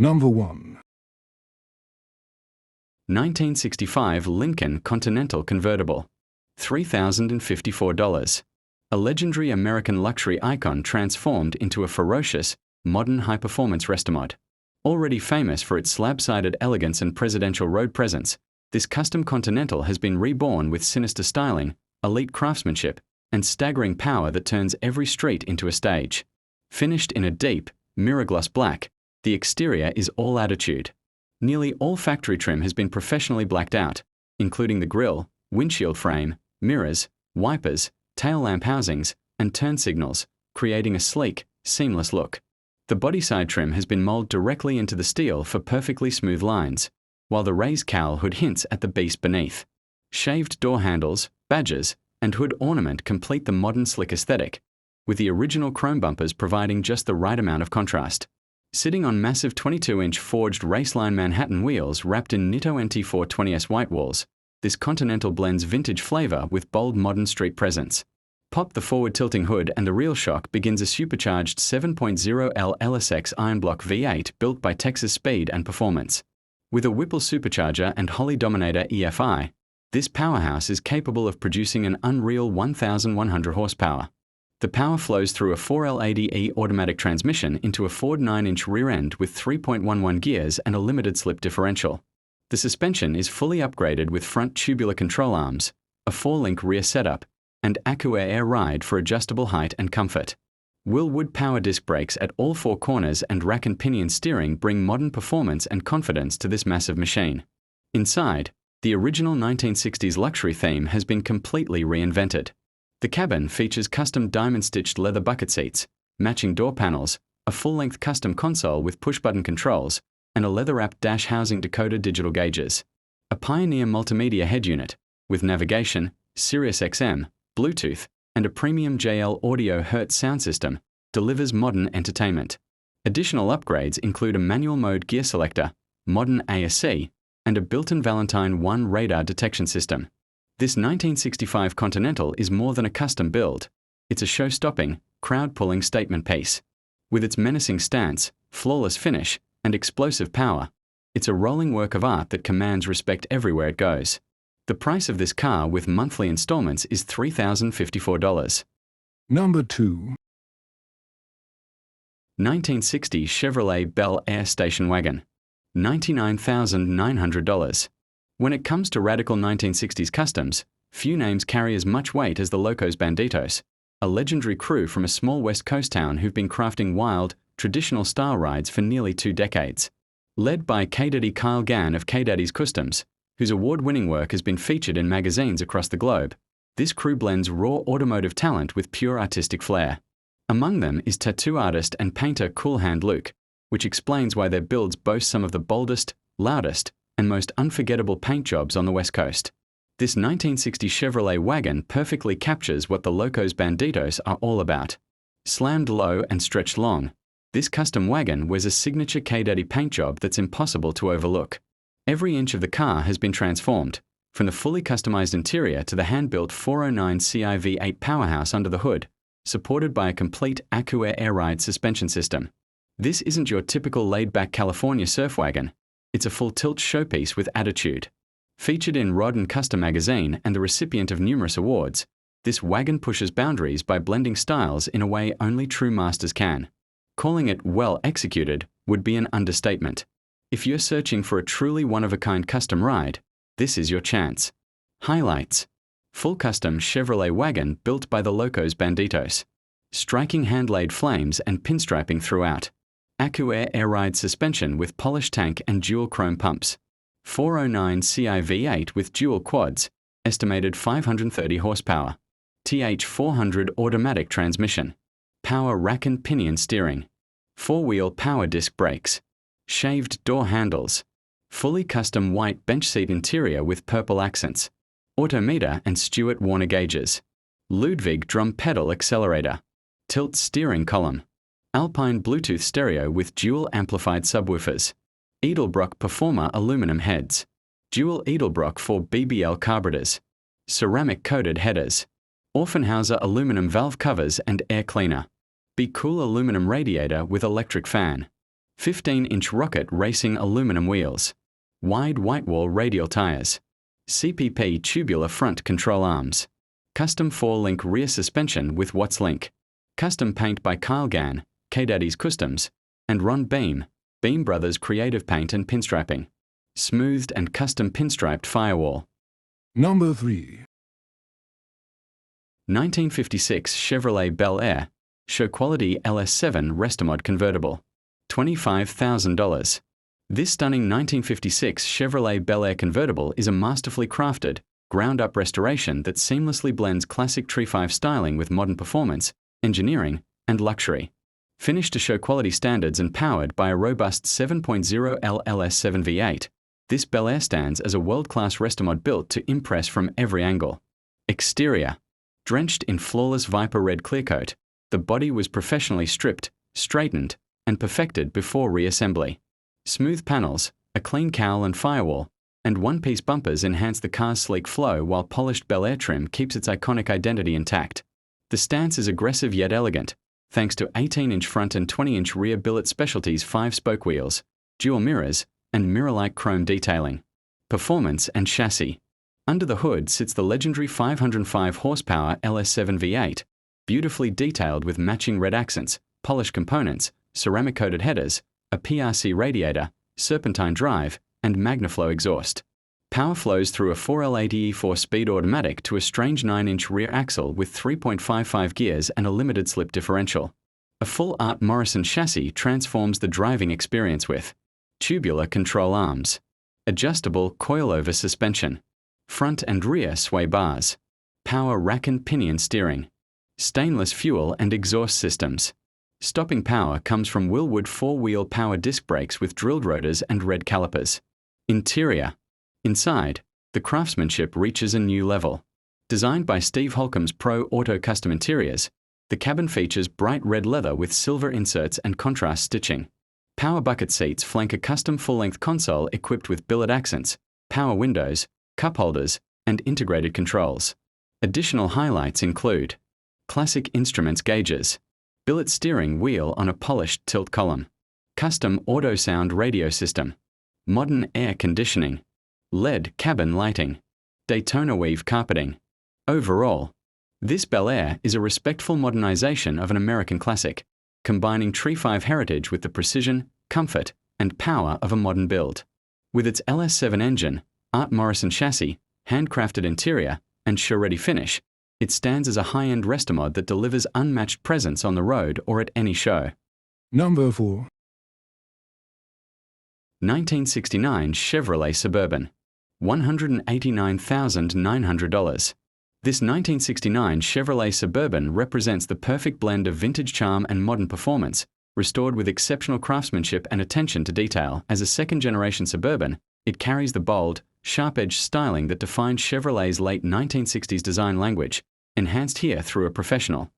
Number 1. 1965 Lincoln Continental Convertible, $3,054. A legendary American luxury icon transformed into a ferocious, modern high-performance restomod. Already famous for its slab-sided elegance and presidential road presence, this custom Continental has been reborn with sinister styling, elite craftsmanship, and staggering power that turns every street into a stage. Finished in a deep, mirror-gloss black, the exterior is all attitude. Nearly all factory trim has been professionally blacked out, including the grille, windshield frame, mirrors, wipers, tail lamp housings, and turn signals, creating a sleek, seamless look. The body side trim has been molded directly into the steel for perfectly smooth lines, while the raised cowl hood hints at the beast beneath. Shaved door handles, badges, and hood ornament complete the modern slick aesthetic, with the original chrome bumpers providing just the right amount of contrast. Sitting on massive 22-inch forged Raceline Manhattan wheels wrapped in Nitto NT420S white walls, this Continental blends vintage flavor with bold modern street presence. Pop the forward tilting hood and the real shock begins a supercharged 7.0L LSX iron block V8 built by Texas Speed and Performance. With a Whipple supercharger and Holley Dominator EFI, this powerhouse is capable of producing an unreal 1,100 horsepower. The power flows through a 4L80E automatic transmission into a Ford 9-inch rear end with 3.11 gears and a limited slip differential. The suspension is fully upgraded with front tubular control arms, a 4-link rear setup, and AccuAir Air Ride for adjustable height and comfort. Willwood power disc brakes at all 4 corners and rack and pinion steering bring modern performance and confidence to this massive machine. Inside, the original 1960s luxury theme has been completely reinvented. The cabin features custom diamond-stitched leather bucket seats, matching door panels, a full-length custom console with push-button controls, and a leather-wrapped dash housing Dakota digital gauges. A Pioneer multimedia head unit, with navigation, Sirius XM, Bluetooth, and a premium JL Audio Hertz sound system, delivers modern entertainment. Additional upgrades include a manual mode gear selector, modern ASC, and a built-in Valentine 1 radar detection system. This 1965 Continental is more than a custom build. It's a show-stopping, crowd-pulling statement piece. With its menacing stance, flawless finish, and explosive power, it's a rolling work of art that commands respect everywhere it goes. The price of this car with monthly installments is $3,054. Number 2. 1960 Chevrolet Bel Air Station Wagon, $99,900. When it comes to radical 1960s customs, few names carry as much weight as the Locos Banditos, a legendary crew from a small West Coast town who've been crafting wild, traditional style rides for nearly 2 decades. Led by K-Daddy Kyle Gann of K-Daddy's Customs, whose award-winning work has been featured in magazines across the globe, this crew blends raw automotive talent with pure artistic flair. Among them is tattoo artist and painter Cool Hand Luke, which explains why their builds boast some of the boldest, loudest, and most unforgettable paint jobs on the West Coast. This 1960 Chevrolet wagon perfectly captures what the Locos Banditos are all about. Slammed low and stretched long, this custom wagon wears a signature K-Daddy paint job that's impossible to overlook. Every inch of the car has been transformed, from the fully customized interior to the hand-built 409 CI V8 powerhouse under the hood, supported by a complete AccuAir Air Ride suspension system. This isn't your typical laid-back California surf wagon. It's a full-tilt showpiece with attitude. Featured in Rod and Custom magazine and the recipient of numerous awards, this wagon pushes boundaries by blending styles in a way only true masters can. Calling it well executed would be an understatement. If you're searching for a truly one-of-a-kind custom ride, this is your chance. Highlights: full custom Chevrolet wagon built by the Locos Banditos. Striking hand-laid flames and pinstriping throughout. AccuAir Air Ride suspension with polished tank and dual chrome pumps. 409 CI V8 with dual quads, estimated 530 horsepower. TH400 automatic transmission. Power rack and pinion steering. 4-wheel power disc brakes. Shaved door handles. Fully custom white bench seat interior with purple accents. Autometer and Stewart Warner gauges. Ludwig drum pedal accelerator. Tilt steering column. Alpine Bluetooth stereo with dual amplified subwoofers. Edelbrock Performer aluminum heads. Dual Edelbrock 4 BBL carburetors. Ceramic coated headers. Offenhauser aluminum valve covers and air cleaner. Be Cool aluminum radiator with electric fan. 15-inch rocket racing aluminum wheels. Wide whitewall radial tires. CPP tubular front control arms. Custom 4-link rear suspension with Watts link. Custom paint by Kyle Gann, K-Daddy's Customs, and Ron Beam, Beam Brothers Creative Paint and Pinstriping. Smoothed and custom pinstriped firewall. Number 3. 1956 Chevrolet Bel Air, show quality LS7 Restomod convertible. $25,000. This stunning 1956 Chevrolet Bel Air convertible is a masterfully crafted, ground-up restoration that seamlessly blends classic Tree 5 styling with modern performance, engineering, and luxury. Finished to show quality standards and powered by a robust 7.0L LS7 V8, this Bel Air stands as a world-class Restomod built to impress from every angle. Exterior. Drenched in flawless Viper red clearcoat, the body was professionally stripped, straightened, and perfected before reassembly. Smooth panels, a clean cowl and firewall, and one-piece bumpers enhance the car's sleek flow while polished Bel Air trim keeps its iconic identity intact. The stance is aggressive yet elegant, thanks to 18-inch front and 20-inch rear billet specialties 5-spoke wheels, dual mirrors, and mirror-like chrome detailing. Performance and chassis. Under the hood sits the legendary 505 horsepower LS7 V8, beautifully detailed with matching red accents, polished components, ceramic-coated headers, a PRC radiator, serpentine drive, and MagnaFlow exhaust. Power flows through a 4L80E 4-speed automatic to a strange 9-inch rear axle with 3.55 gears and a limited slip differential. A full Art Morrison chassis transforms the driving experience with tubular control arms, adjustable coilover suspension, front and rear sway bars, power rack and pinion steering, stainless fuel and exhaust systems. Stopping power comes from Willwood 4-wheel power disc brakes with drilled rotors and red calipers. Interior. Inside, the craftsmanship reaches a new level. Designed by Steve Holcomb's Pro Auto Custom Interiors, the cabin features bright red leather with silver inserts and contrast stitching. Power bucket seats flank a custom full-length console equipped with billet accents, power windows, cup holders, and integrated controls. Additional highlights include classic instruments gauges, billet steering wheel on a polished tilt column, custom auto sound radio system, modern air conditioning, LED cabin lighting, Daytona weave carpeting. Overall, this Bel Air is a respectful modernization of an American classic, combining Tree 5 heritage with the precision, comfort, and power of a modern build. With its LS7 engine, Art Morrison chassis, handcrafted interior, and show-ready finish, it stands as a high-end Restomod that delivers unmatched presence on the road or at any show. Number 4. 1969 Chevrolet Suburban. $189,900. This 1969 Chevrolet Suburban represents the perfect blend of vintage charm and modern performance, restored with exceptional craftsmanship and attention to detail. As a second-generation Suburban, it carries the bold, sharp-edged styling that defined Chevrolet's late 1960s design language, enhanced here through a professional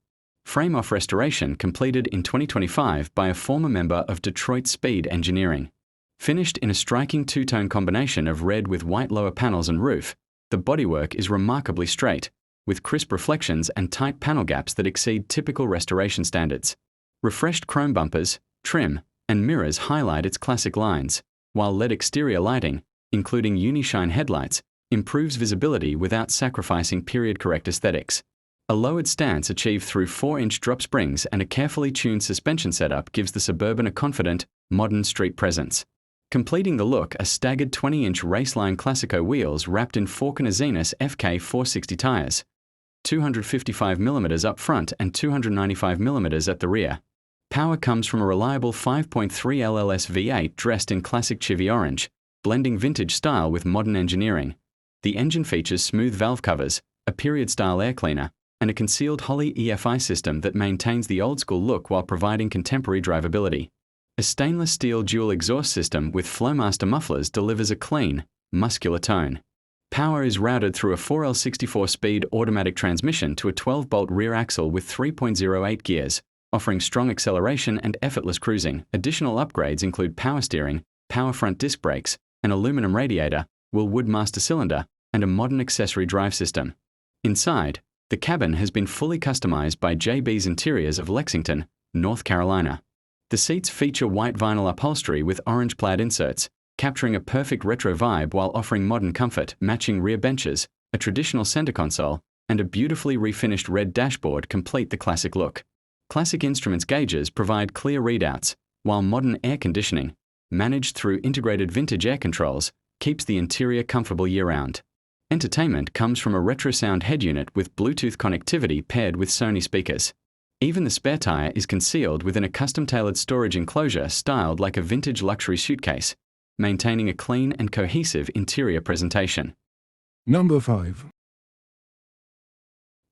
frame-off restoration completed in 2025 by a former member of Detroit Speed Engineering. Finished in a striking two-tone combination of red with white lower panels and roof, the bodywork is remarkably straight, with crisp reflections and tight panel gaps that exceed typical restoration standards. Refreshed chrome bumpers, trim, and mirrors highlight its classic lines, while LED exterior lighting, including Unishine headlights, improves visibility without sacrificing period-correct aesthetics. A lowered stance achieved through 4-inch drop springs and a carefully tuned suspension setup gives the Suburban a confident, modern street presence. Completing the look are staggered 20-inch Raceline Classico wheels wrapped in Falconer Zenith FK 460 tires, 255mm up front and 295mm at the rear. Power comes from a reliable 5.3 LLS V8 dressed in classic chivy orange, blending vintage style with modern engineering. The engine features smooth valve covers, a period-style air cleaner, and a concealed Holley EFI system that maintains the old-school look while providing contemporary drivability. A stainless steel dual exhaust system with Flowmaster mufflers delivers a clean, muscular tone. Power is routed through a 4L64-speed automatic transmission to a 12-bolt rear axle with 3.08 gears, offering strong acceleration and effortless cruising. Additional upgrades include power steering, power front disc brakes, an aluminum radiator, Willwood master cylinder, and a modern accessory drive system. Inside, the cabin has been fully customized by JB's Interiors of Lexington, North Carolina. The seats feature white vinyl upholstery with orange plaid inserts, capturing a perfect retro vibe while offering modern comfort, matching rear benches, a traditional center console, and a beautifully refinished red dashboard complete the classic look. Classic Instruments gauges provide clear readouts, while modern air conditioning, managed through integrated vintage air controls, keeps the interior comfortable year-round. Entertainment comes from a retro sound head unit with Bluetooth connectivity paired with Sony speakers. Even the spare tire is concealed within a custom-tailored storage enclosure styled like a vintage luxury suitcase, maintaining a clean and cohesive interior presentation. Number 5.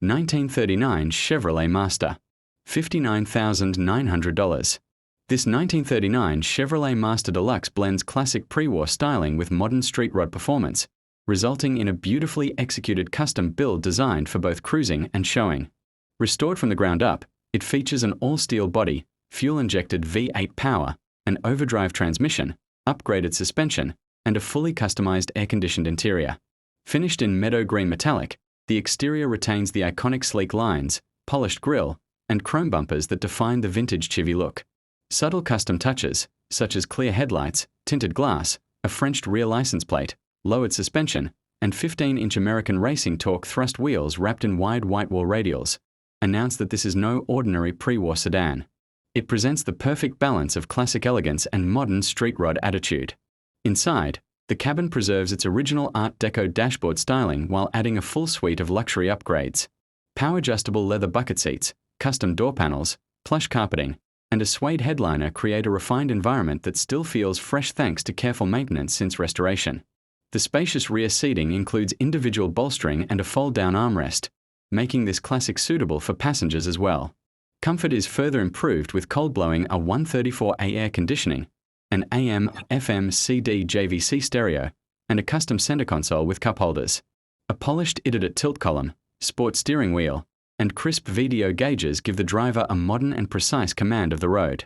1939 Chevrolet Master, $59,900. This 1939 Chevrolet Master Deluxe blends classic pre-war styling with modern street rod performance, resulting in a beautifully executed custom build designed for both cruising and showing. Restored from the ground up, it features an all-steel body, fuel-injected V8 power, an overdrive transmission, upgraded suspension, and a fully customized air-conditioned interior. Finished in meadow green metallic, the exterior retains the iconic sleek lines, polished grille, and chrome bumpers that define the vintage Chevy look. Subtle custom touches, such as clear headlights, tinted glass, a Frenched rear license plate, lowered suspension, and 15-inch American Racing Torque thrust wheels wrapped in wide whitewall radials, announce that this is no ordinary pre-war sedan. It presents the perfect balance of classic elegance and modern street rod attitude. Inside, the cabin preserves its original Art Deco dashboard styling while adding a full suite of luxury upgrades. Power-adjustable leather bucket seats, custom door panels, plush carpeting, and a suede headliner create a refined environment that still feels fresh thanks to careful maintenance since restoration. The spacious rear seating includes individual bolstering and a fold-down armrest, making this classic suitable for passengers as well. Comfort is further improved with cold-blowing A134A air conditioning, an AM/FM CD JVC stereo, and a custom center console with cup holders. A polished IDIT tilt column, sport steering wheel, and crisp VDO gauges give the driver a modern and precise command of the road.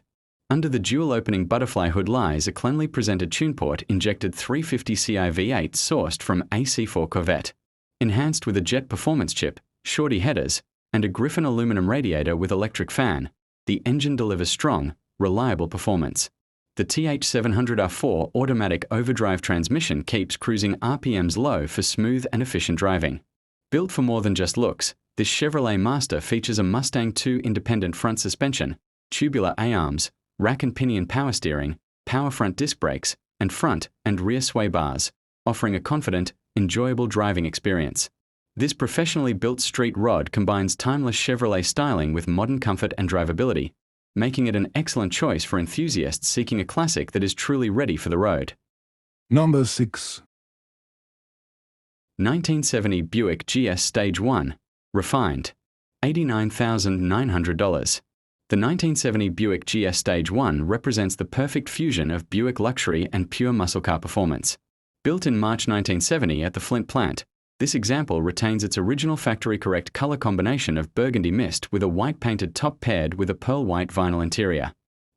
Under the dual-opening butterfly hood lies a cleanly presented tune port injected 350 Ci V8 sourced from AC4 Corvette. Enhanced with a jet performance chip, shorty headers, and a Griffin aluminum radiator with electric fan, the engine delivers strong, reliable performance. The TH700R4 automatic overdrive transmission keeps cruising RPMs low for smooth and efficient driving. Built for more than just looks, this Chevrolet Master features a Mustang II independent front suspension, tubular A-arms, rack and pinion power steering, power front disc brakes, and front and rear sway bars, offering a confident, enjoyable driving experience. This professionally built street rod combines timeless Chevrolet styling with modern comfort and drivability, making it an excellent choice for enthusiasts seeking a classic that is truly ready for the road. Number 6. 1970 Buick GS Stage 1, refined, $89,900. The 1970 Buick GS Stage 1 represents the perfect fusion of Buick luxury and pure muscle car performance. Built in March 1970 at the Flint plant, this example retains its original factory-correct color combination of burgundy mist with a white-painted top paired with a pearl white vinyl interior.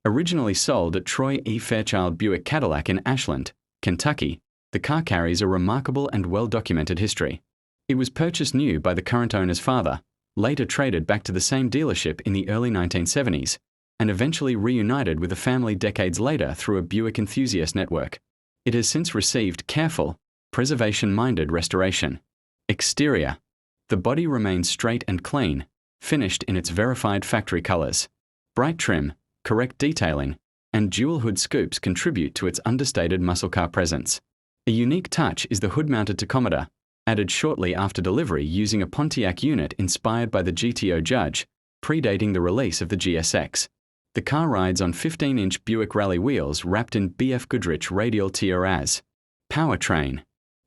Originally sold at Troy E. Fairchild Buick Cadillac in Ashland, Kentucky, the car carries a remarkable and well-documented history. It was purchased new by the current owner's father, later traded back to the same dealership in the early 1970s, and eventually reunited with the family decades later through a Buick enthusiast network. It has since received careful, preservation-minded restoration. Exterior. The body remains straight and clean, finished in its verified factory colors. Bright trim, correct detailing, and dual hood scoops contribute to its understated muscle car presence. A unique touch is the hood-mounted tachometer, added shortly after delivery using a Pontiac unit inspired by the GTO Judge, predating the release of the GSX. The car rides on 15-inch Buick Rally wheels wrapped in BF Goodrich radial TRAS. Powertrain.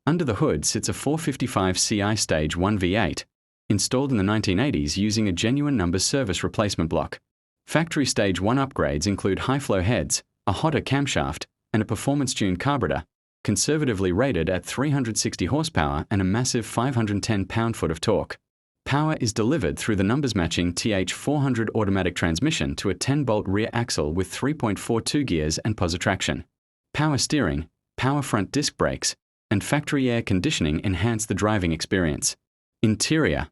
Under the hood sits a 455 Ci Stage 1 V8, installed in the 1980s using a genuine number service replacement block. Factory Stage 1 upgrades include high-flow heads, a hotter camshaft, and a performance-tuned carburetor, conservatively rated at 360 horsepower and a massive 510 pound-foot of torque. Power is delivered through the numbers-matching TH400 automatic transmission to a 10-bolt rear axle with 3.42 gears and positive traction. Power steering, power front disc brakes, and factory air conditioning enhance the driving experience. Interior.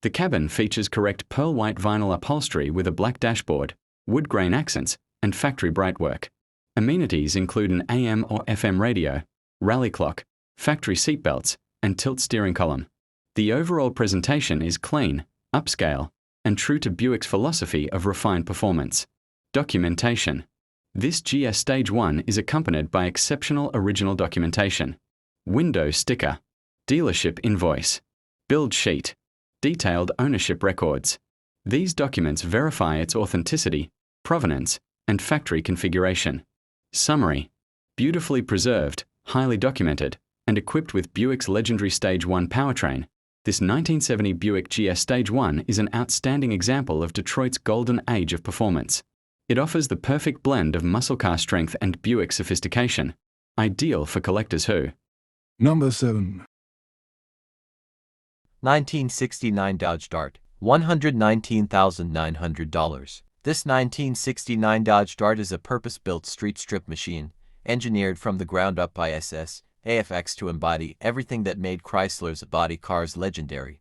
The cabin features correct pearl white vinyl upholstery with a black dashboard, wood grain accents, and factory brightwork. Amenities include an AM or FM radio, rally clock, factory seatbelts, and tilt steering column. The overall presentation is clean, upscale, and true to Buick's philosophy of refined performance. Documentation. This GS Stage 1 is accompanied by exceptional original documentation. Window sticker, dealership invoice, build sheet, detailed ownership records. These documents verify its authenticity, provenance, and factory configuration. Summary. Beautifully preserved, highly documented, and equipped with Buick's legendary Stage 1 powertrain, this 1970 Buick GS Stage 1 is an outstanding example of Detroit's golden age of performance. It offers the perfect blend of muscle car strength and Buick sophistication, ideal for collectors who. Number 7. 1969 Dodge Dart, $119,900. This 1969 Dodge Dart is a purpose-built street strip machine, engineered from the ground up by AFX to embody everything that made Chrysler's body cars legendary.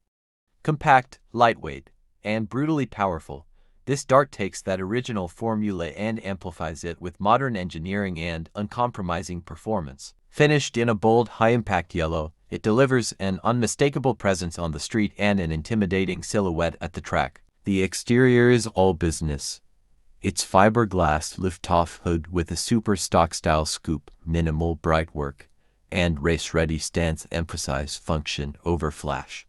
Compact, lightweight, and brutally powerful, this Dart takes that original formula and amplifies it with modern engineering and uncompromising performance. Finished in a bold, high-impact yellow, it delivers an unmistakable presence on the street and an intimidating silhouette at the track. The exterior is all business. Its fiberglass lift-off hood with a super stock-style scoop, minimal bright work, and race-ready stance emphasize function over flash.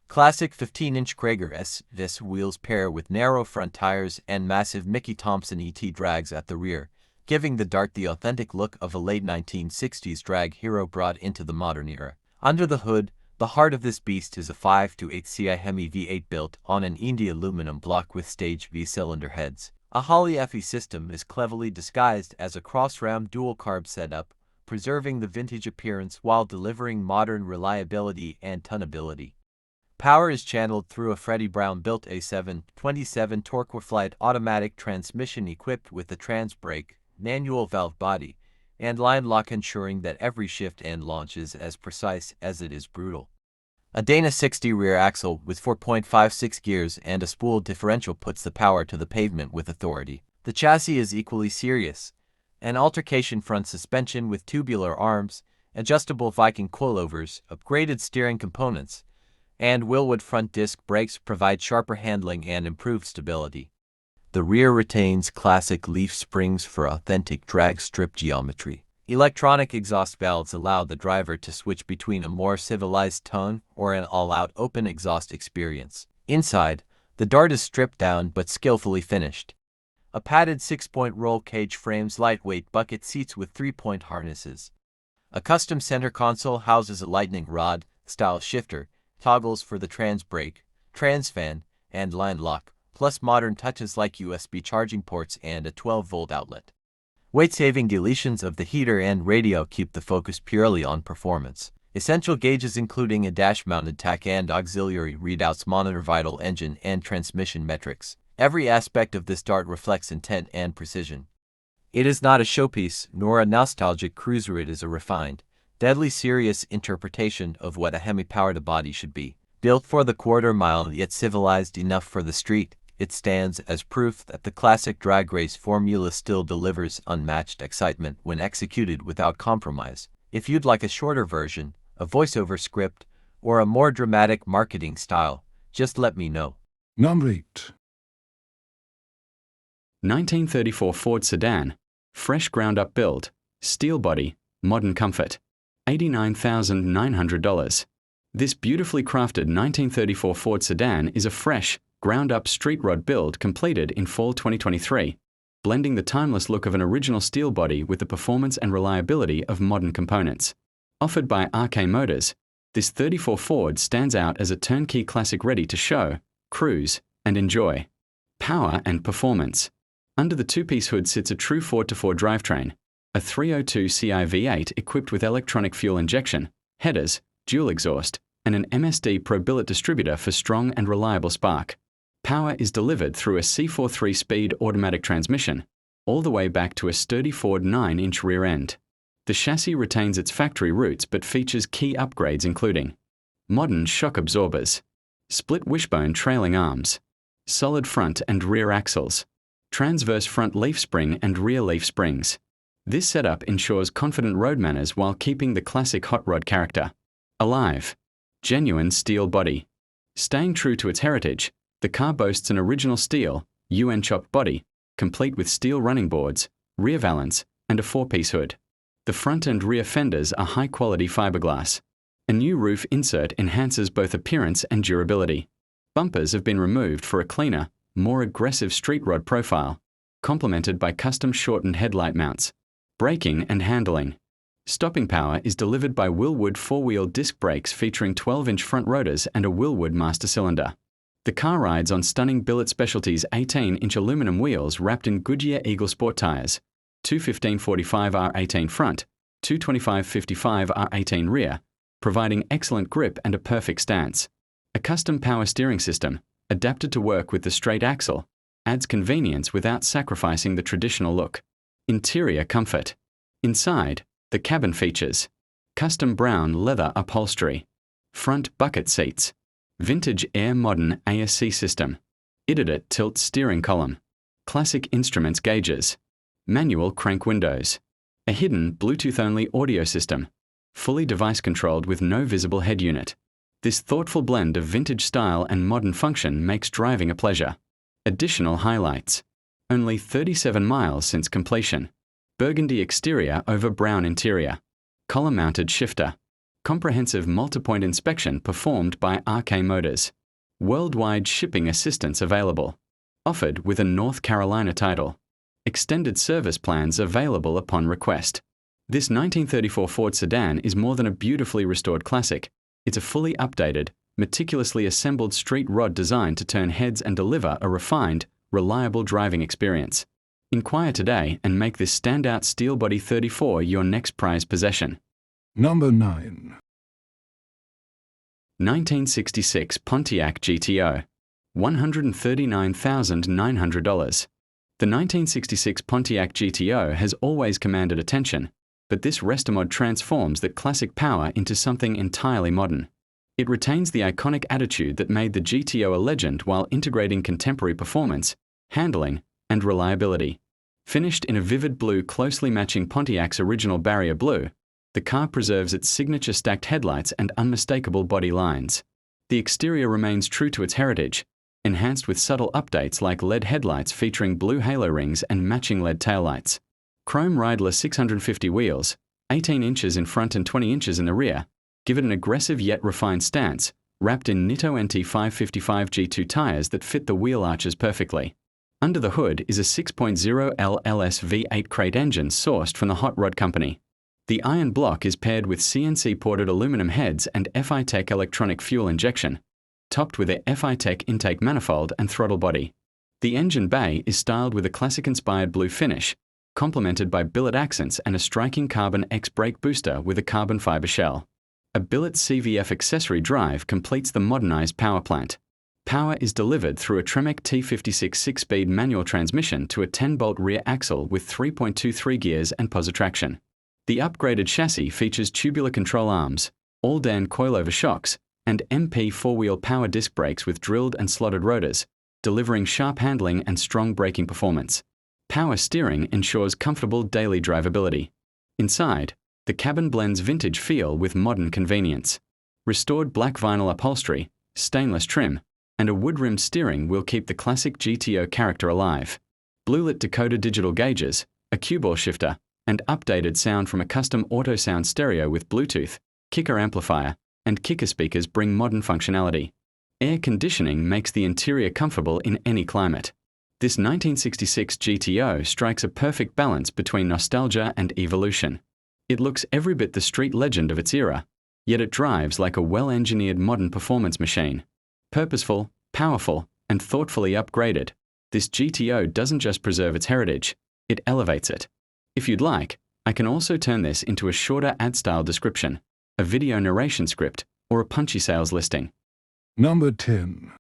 Classic 15-inch Krager S-Vis wheels pair with narrow front tires and massive Mickey Thompson ET drags at the rear, giving the Dart the authentic look of a late 1960s drag hero brought into the modern era. Under the hood, the heart of this beast is a 5-8 CI Hemi V8 built on an Indy aluminum block with stage V-cylinder heads. A Holley FE system is cleverly disguised as a cross-ram dual-carb setup, preserving the vintage appearance while delivering modern reliability and tunability. Power is channeled through a Freddie Brown-built A727 Torqueflite automatic transmission equipped with a trans brake, manual valve body, and line lock, ensuring that every shift and launch is as precise as it is brutal. A Dana 60 rear axle with 4.56 gears and a spooled differential puts the power to the pavement with authority. The chassis is equally serious. An altercation front suspension with tubular arms, adjustable Viking coilovers, upgraded steering components, and Wilwood front disc brakes provide sharper handling and improved stability. The rear retains classic leaf springs for authentic drag strip geometry. Electronic exhaust valves allow the driver to switch between a more civilized tone or an all-out open exhaust experience. Inside, the Dart is stripped down but skillfully finished. A padded 6-point roll cage frames lightweight bucket seats with 3-point harnesses. A custom center console houses a lightning rod-style shifter, toggles for the trans brake, trans fan, and line lock, plus modern touches like USB charging ports and a 12-volt outlet. Weight-saving deletions of the heater and radio keep the focus purely on performance. Essential gauges including a dash-mounted tach and auxiliary readouts monitor vital engine and transmission metrics. Every aspect of this Dart reflects intent and precision. It is not a showpiece nor a nostalgic cruiser, it is a refined, deadly serious interpretation of what a Hemi-powered body should be. Built for the quarter mile yet civilized enough for the street, it stands as proof that the classic drag race formula still delivers unmatched excitement when executed without compromise. If you'd like a shorter version, a voiceover script, or a more dramatic marketing style, just let me know. Number 8. 1934 Ford sedan, fresh ground-up build, steel body, modern comfort, $89,900. This beautifully crafted 1934 Ford sedan is a fresh, ground-up street rod build completed in fall 2023, blending the timeless look of an original steel body with the performance and reliability of modern components. Offered by RK Motors, this 34 Ford stands out as a turnkey classic ready to show, cruise, and enjoy. Power and performance. Under the two-piece hood sits a true 4x4 drivetrain, a 302 Ci V8 equipped with electronic fuel injection, headers, dual exhaust, and an MSD Pro billet distributor for strong and reliable spark. Power is delivered through a C4 3-speed automatic transmission, all the way back to a sturdy Ford 9-inch rear end. The chassis retains its factory roots but features key upgrades including modern shock absorbers, split wishbone trailing arms, solid front and rear axles, transverse front leaf spring and rear leaf springs. This setup ensures confident road manners while keeping the classic hot rod character alive. Genuine steel body. Staying true to its heritage, the car boasts an original steel, UN-chopped body, complete with steel running boards, rear valance, and a 4-piece hood. The front and rear fenders are high-quality fiberglass. A new roof insert enhances both appearance and durability. Bumpers have been removed for a cleaner, more aggressive street rod profile, complemented by custom shortened headlight mounts. Braking and handling. Stopping power is delivered by Wilwood 4-wheel disc brakes featuring 12-inch front rotors and a Wilwood master cylinder. The car rides on stunning Billet Specialties 18-inch aluminum wheels wrapped in Goodyear Eagle Sport tires, 215/45 R18 front, 225/55 R18 rear, providing excellent grip and a perfect stance. A custom power steering system, adapted to work with the straight axle, adds convenience without sacrificing the traditional look. Interior comfort. Inside, the cabin features custom brown leather upholstery, front bucket seats, vintage Air Modern ASC system, Idiot tilt steering column, classic instruments gauges, manual crank windows, a hidden Bluetooth-only audio system, fully device-controlled with no visible head unit. This thoughtful blend of vintage style and modern function makes driving a pleasure. Additional highlights. Only 37 miles since completion. Burgundy exterior over brown interior. Column-mounted shifter. Comprehensive multi-point inspection performed by RK Motors. Worldwide shipping assistance available. Offered with a North Carolina title. Extended service plans available upon request. This 1934 Ford sedan is more than a beautifully restored classic. It's a fully updated, meticulously assembled street rod designed to turn heads and deliver a refined, reliable driving experience. Inquire today and make this standout steel body 34 your next prized possession. Number 9. 1966 Pontiac GTO. $139,900. The 1966 Pontiac GTO has always commanded attention, but this restomod transforms that classic power into something entirely modern. It retains the iconic attitude that made the GTO a legend while integrating contemporary performance, handling, and reliability. Finished in a vivid blue closely matching Pontiac's original barrier blue, the car preserves its signature stacked headlights and unmistakable body lines. The exterior remains true to its heritage, enhanced with subtle updates like LED headlights featuring blue halo rings and matching LED taillights. Chrome Riderless 650 wheels, 18 inches in front and 20 inches in the rear, give it an aggressive yet refined stance, wrapped in Nitto NT 555 G2 tires that fit the wheel arches perfectly. Under the hood is a 6.0L LS V8 crate engine sourced from the Hot Rod Company. The iron block is paired with CNC-ported aluminum heads and FI-Tech electronic fuel injection, topped with a FI-Tech intake manifold and throttle body. The engine bay is styled with a classic-inspired blue finish, complemented by billet accents and a striking carbon X brake booster with a carbon fiber shell. A billet CVF accessory drive completes the modernized power plant. Power is delivered through a Tremec T56 6-speed manual transmission to a 10-bolt rear axle with 3.23 gears and positraction. The upgraded chassis features tubular control arms, all-Dan coilover shocks, and MP 4-wheel power disc brakes with drilled and slotted rotors, delivering sharp handling and strong braking performance. Power steering ensures comfortable daily drivability. Inside, the cabin blends vintage feel with modern convenience. Restored black vinyl upholstery, stainless trim, and a wood-rimmed steering will keep the classic GTO character alive. Blue-lit Dakota digital gauges, a cue ball shifter, and updated sound from a custom auto sound stereo with Bluetooth, kicker amplifier, and kicker speakers bring modern functionality. Air conditioning makes the interior comfortable in any climate. This 1966 GTO strikes a perfect balance between nostalgia and evolution. It looks every bit the street legend of its era, yet it drives like a well-engineered modern performance machine. Purposeful, powerful, and thoughtfully upgraded, this GTO doesn't just preserve its heritage, it elevates it. If you'd like, I can also turn this into a shorter ad-style description, a video narration script, or a punchy sales listing. Number 10.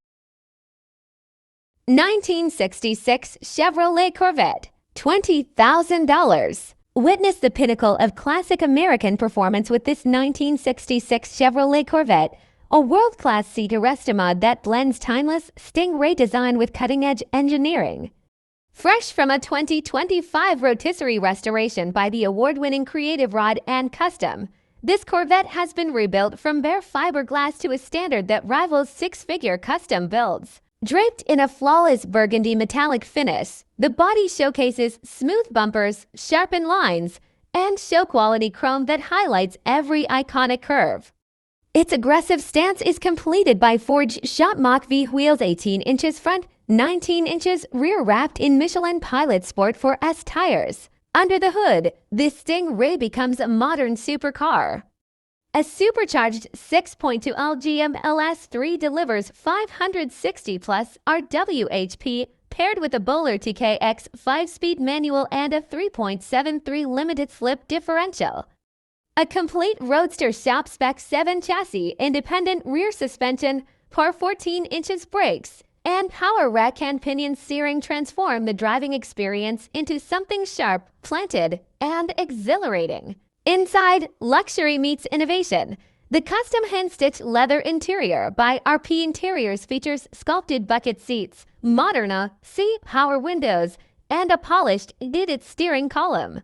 1966 Chevrolet Corvette, $20,000. Witness the pinnacle of classic American performance with this 1966 Chevrolet Corvette, a world-class Cedar Restomod that blends timeless Stingray design with cutting-edge engineering. Fresh from a 2025 rotisserie restoration by the award-winning Creative Rod and Custom, this Corvette has been rebuilt from bare fiberglass to a standard that rivals six-figure custom builds. Draped in a flawless burgundy metallic finish, the body showcases smooth bumpers, sharpened lines, and show-quality chrome that highlights every iconic curve. Its aggressive stance is completed by forged shop Mach V wheels 18 inches front, 19 inches rear wrapped in Michelin Pilot Sport 4S tires. Under the hood, this Stingray becomes a modern supercar. A supercharged 6.2 LGM LS3 delivers 560 plus RWHP paired with a Bowler TKX 5-speed manual and a 3.73 limited slip differential. A complete roadster shop spec 7 chassis, independent rear suspension, par 14 inches brakes, and power rack and pinion steering transform the driving experience into something sharp, planted, and exhilarating. Inside, luxury meets innovation. The custom hand-stitched leather interior by RP Interiors features sculpted bucket seats, modern C-power windows, and a polished, knitted steering column.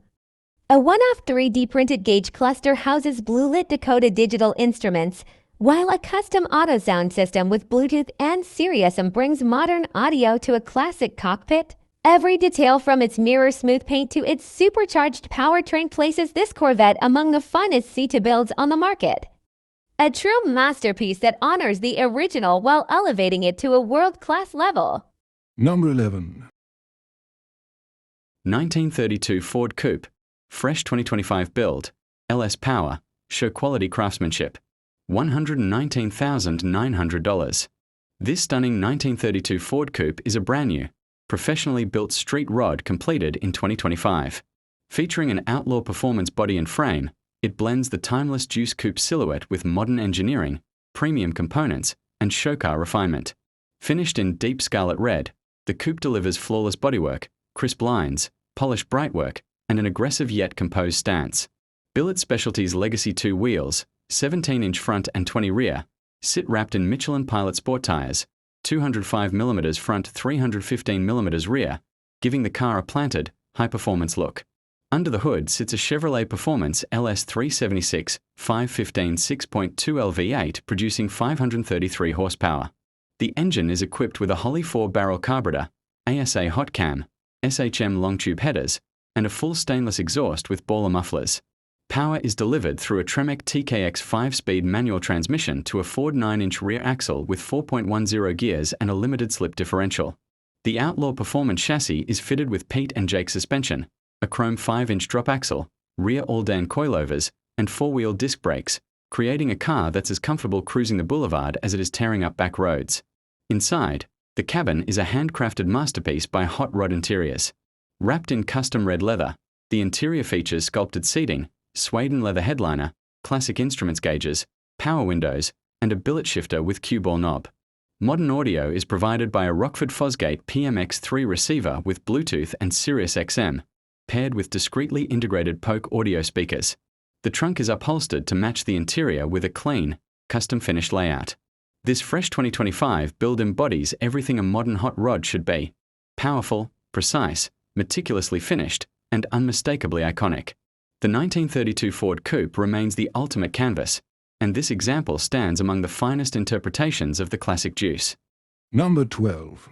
A one-off 3D printed gauge cluster houses blue-lit decoded digital instruments, while a custom auto sound system with Bluetooth and Sirius brings modern audio to a classic cockpit. Every detail from its mirror-smooth paint to its supercharged powertrain places this Corvette among the funnest C2 builds on the market. A true masterpiece that honors the original while elevating it to a world-class level. Number 11. 1932 Ford Coupe, fresh 2025 build, LS power, show quality craftsmanship, $119,900. This stunning 1932 Ford Coupe is a brand new, professionally built street rod completed in 2025. Featuring an outlaw performance body and frame, it blends the timeless Juice Coupe silhouette with modern engineering, premium components, and show car refinement. Finished in deep scarlet red, the coupe delivers flawless bodywork, crisp lines, polished brightwork, and an aggressive yet composed stance. Billet Specialty's Legacy 2 wheels, 17-inch front and 20 rear, sit wrapped in Michelin Pilot Sport tires, 205mm front, 315mm rear, giving the car a planted, high-performance look. Under the hood sits a Chevrolet Performance LS376 515 6.2 LV8 producing 533 horsepower. The engine is equipped with a Holley 4-barrel carburetor, ASA hot cam, SHM long tube headers, and a full stainless exhaust with baller mufflers. Power is delivered through a Tremec TKX 5-speed manual transmission to a Ford 9-inch rear axle with 4.10 gears and a limited slip differential. The Outlaw Performance chassis is fitted with Pete and Jake suspension, a chrome 5-inch drop axle, rear all-Dan coilovers, and 4-wheel disc brakes, creating a car that's as comfortable cruising the boulevard as it is tearing up back roads. Inside, the cabin is a handcrafted masterpiece by Hot Rod Interiors. Wrapped in custom red leather, the interior features sculpted seating, suede and leather headliner, classic instruments gauges, power windows, and a billet shifter with cue ball knob. Modern audio is provided by a Rockford Fosgate PMX3 receiver with Bluetooth and Sirius XM, paired with discreetly integrated Polk audio speakers. The trunk is upholstered to match the interior with a clean, custom-finished layout. This fresh 2025 build embodies everything a modern hot rod should be: powerful, precise, meticulously finished, and unmistakably iconic. The 1932 Ford Coupe remains the ultimate canvas, and this example stands among the finest interpretations of the classic Juice. Number 12.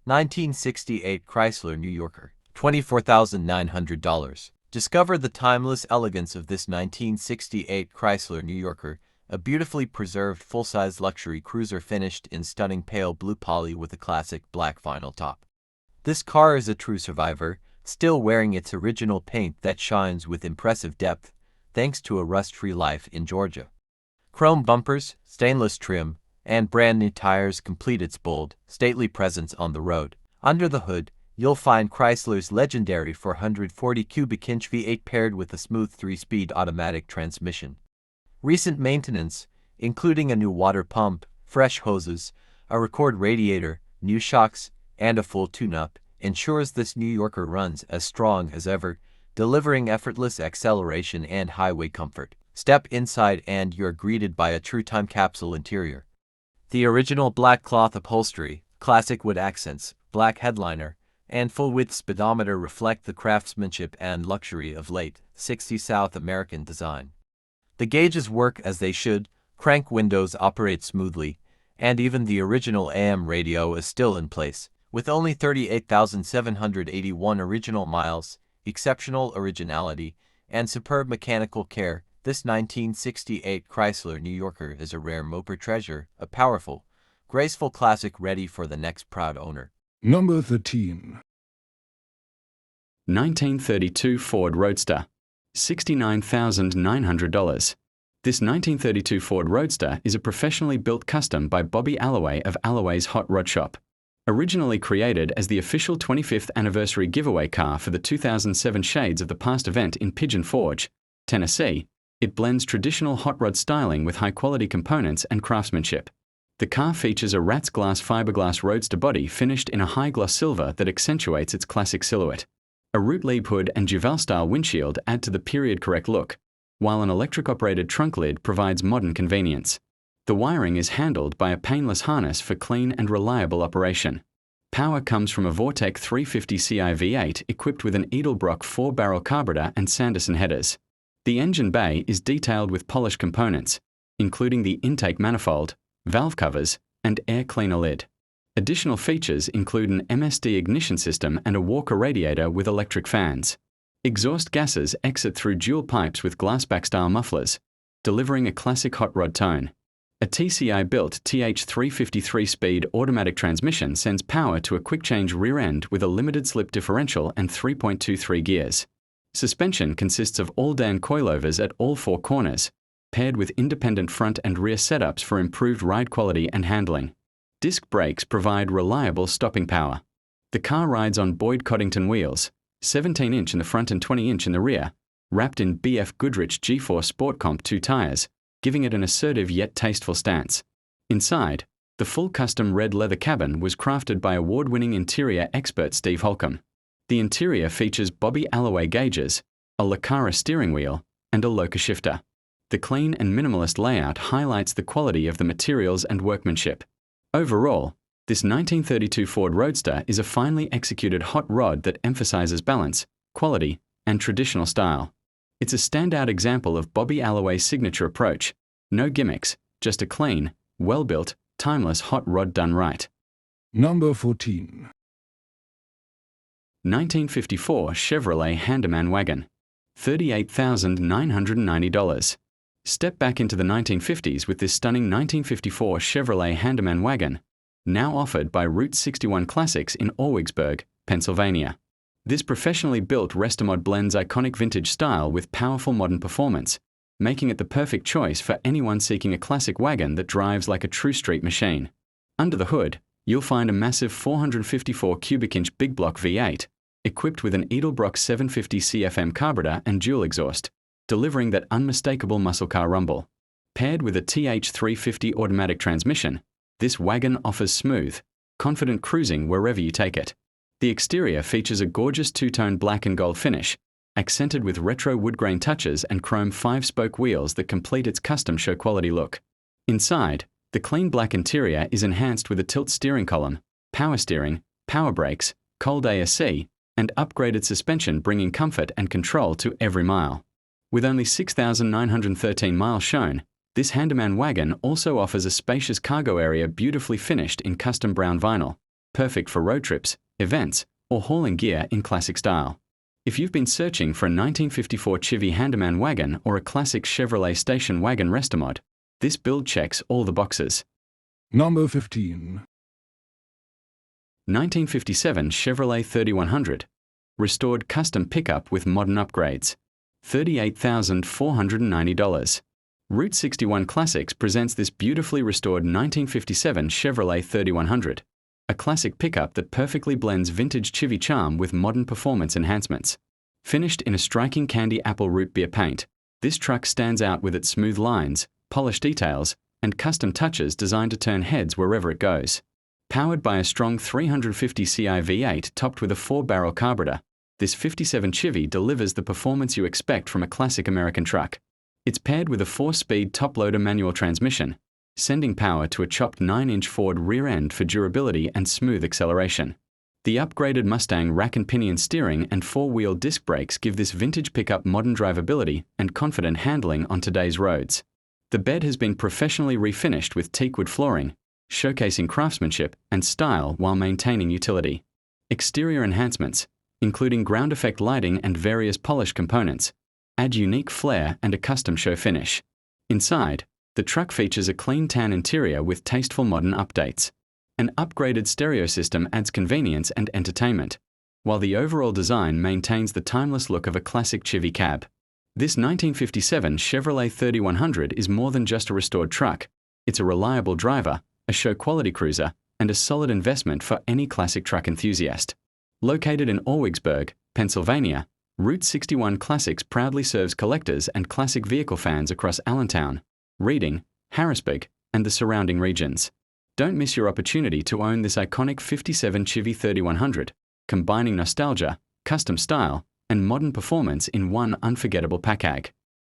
1968 Chrysler New Yorker, $24,900. Discover the timeless elegance of this 1968 Chrysler New Yorker, a beautifully preserved full-size luxury cruiser finished in stunning pale blue poly with a classic black vinyl top. This car is a true survivor, still wearing its original paint that shines with impressive depth, thanks to a rust-free life in Georgia. Chrome bumpers, stainless trim, and brand new tires complete its bold, stately presence on the road. Under the hood, you'll find Chrysler's legendary 440 cubic inch V8 paired with a smooth 3-speed automatic transmission. Recent maintenance, including a new water pump, fresh hoses, a record radiator, new shocks, and a full tune-up, ensures this New Yorker runs as strong as ever, delivering effortless acceleration and highway comfort. Step inside and you're greeted by a true time capsule interior. The original black cloth upholstery, classic wood accents, black headliner, and full-width speedometer reflect the craftsmanship and luxury of late 60s South American design. The gauges work as they should, crank windows operate smoothly, and even the original AM radio is still in place, with only 38,781 original miles, exceptional originality, and superb mechanical care. This 1968 Chrysler New Yorker is a rare Moper treasure, a powerful, graceful classic ready for the next proud owner. Number 13. 1932 Ford Roadster, $69,900. This 1932 Ford Roadster is a professionally built custom by Bobby Alloway of Alloway's Hot Rod Shop. Originally created as the official 25th anniversary giveaway car for the 2007 Shades of the Past event in Pigeon Forge, Tennessee, it blends traditional hot rod styling with high-quality components and craftsmanship. The car features a rat's glass fiberglass roadster body finished in a high-gloss silver that accentuates its classic silhouette. A root leaf hood and Duval-style windshield add to the period-correct look, while an electric-operated trunk lid provides modern convenience. The wiring is handled by a painless harness for clean and reliable operation. Power comes from a Vortec 350 Ci V8 equipped with an Edelbrock 4-barrel carburetor and Sanderson headers. The engine bay is detailed with polished components, including the intake manifold, valve covers, and air cleaner lid. Additional features include an MSD ignition system and a Walker radiator with electric fans. Exhaust gases exit through dual pipes with glassback-style mufflers, delivering a classic hot rod tone. A TCI-built TH353-speed automatic transmission sends power to a quick-change rear end with a limited-slip differential and 3.23 gears. Suspension consists of all-Dan coilovers at all four corners, paired with independent front and rear setups for improved ride quality and handling. Disc brakes provide reliable stopping power. The car rides on Boyd Coddington wheels, 17-inch in the front and 20-inch in the rear, wrapped in BF Goodrich G4 Sport Comp 2 tires, giving it an assertive yet tasteful stance. Inside, the full custom red leather cabin was crafted by award-winning interior expert Steve Holcomb. The interior features Bobby Alloway gauges, a Lucara steering wheel, and a Loca shifter. The clean and minimalist layout highlights the quality of the materials and workmanship. Overall, this 1932 Ford Roadster is a finely executed hot rod that emphasizes balance, quality, and traditional style. It's a standout example of Bobby Alloway's signature approach. No gimmicks, just a clean, well-built, timeless hot rod done right. Number 14. 1954 Chevrolet Handyman Wagon, $38,990. Step back into the 1950s with this stunning 1954 Chevrolet Handyman Wagon, now offered by Route 61 Classics in Orwigsburg, Pennsylvania. This professionally built Restomod blends iconic vintage style with powerful modern performance, making it the perfect choice for anyone seeking a classic wagon that drives like a true street machine. Under the hood, you'll find a massive 454 cubic inch big block V8, equipped with an Edelbrock 750 CFM carburetor and dual exhaust, delivering that unmistakable muscle car rumble. Paired with a TH350 automatic transmission, this wagon offers smooth, confident cruising wherever you take it. The exterior features a gorgeous two-tone black and gold finish, accented with retro wood grain touches and chrome 5-spoke wheels that complete its custom show-quality look. Inside, the clean black interior is enhanced with a tilt steering column, power steering, power brakes, cold ASC, and upgraded suspension bringing comfort and control to every mile. With only 6,913 miles shown, this Handyman wagon also offers a spacious cargo area beautifully finished in custom brown vinyl, perfect for road trips, events, or hauling gear in classic style. If you've been searching for a 1954 Chevy Handyman wagon or a classic Chevrolet station wagon Restomod, this build checks all the boxes. Number 15. 1957 Chevrolet 3100, restored custom pickup with modern upgrades, $38,490. Route 61 Classics presents this beautifully restored 1957 Chevrolet 3100, a classic pickup that perfectly blends vintage Chevy charm with modern performance enhancements. Finished in a striking candy apple root beer paint, this truck stands out with its smooth lines, polished details, and custom touches designed to turn heads wherever it goes. Powered by a strong 350 Ci V8 topped with a 4-barrel carburetor, this 57 Chevy delivers the performance you expect from a classic American truck. It's paired with a 4-speed top-loader manual transmission, sending power to a chopped 9-inch Ford rear end for durability and smooth acceleration. The upgraded Mustang rack and pinion steering and four-wheel disc brakes give this vintage pickup modern drivability and confident handling on today's roads. The bed has been professionally refinished with teakwood flooring, showcasing craftsmanship and style while maintaining utility. Exterior enhancements, including ground effect lighting and various polished components, add unique flair and a custom show finish. Inside, the truck features a clean tan interior with tasteful modern updates. An upgraded stereo system adds convenience and entertainment, while the overall design maintains the timeless look of a classic Chevy cab. This 1957 Chevrolet 3100 is more than just a restored truck. It's a reliable driver, a show-quality cruiser, and a solid investment for any classic truck enthusiast. Located in Orwigsburg, Pennsylvania, Route 61 Classics proudly serves collectors and classic vehicle fans across Allentown, Reading, Harrisburg, and the surrounding regions. Don't miss your opportunity to own this iconic 57 Chevy 3100, combining nostalgia, custom style, and modern performance in one unforgettable package.